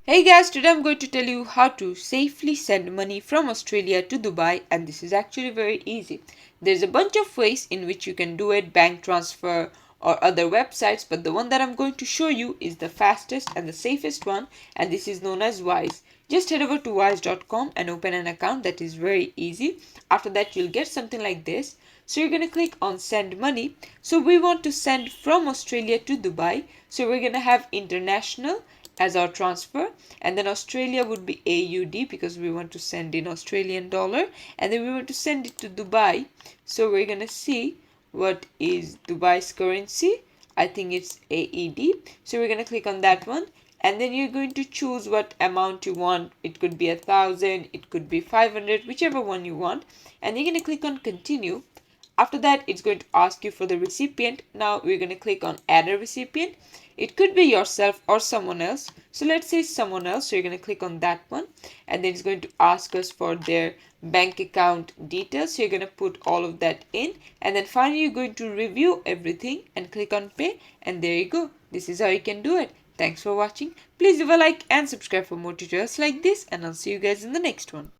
Hey guys, today I'm going to tell you how to safely send money from Australia to Dubai, and this is actually very easy. There's a bunch of ways in which you can do it, bank transfer or other websites, but the one that I'm going to show you is the fastest and the safest one, and this is known as Wise. Just head over to wise.com and open an account. That is very easy. After that, you'll get something like this. So you're going to click on send money. So we want to send from Australia to Dubai. So we're going to have international as our transfer, and then Australia would be AUD because we want to send in Australian dollar, and then we want to send it to Dubai. So we're going to see what is Dubai's currency. I think it's AED. So we're going to click on that one, and then you're going to choose what amount you want. It could be 1,000, it could be 500, whichever one you want, and you're going to click on continue. After that, it's going to ask you for the recipient. Now we're going to click on add a recipient. It could be yourself or someone else. So let's say someone else. So you're going to click on that one, and then it's going to ask us for their bank account details. So you're going to put all of that in, and then finally you're going to review everything and click on pay, and there you go. This is how you can do it. Thanks for watching. Please leave a like and subscribe for more tutorials like this, and I'll see you guys in the next one.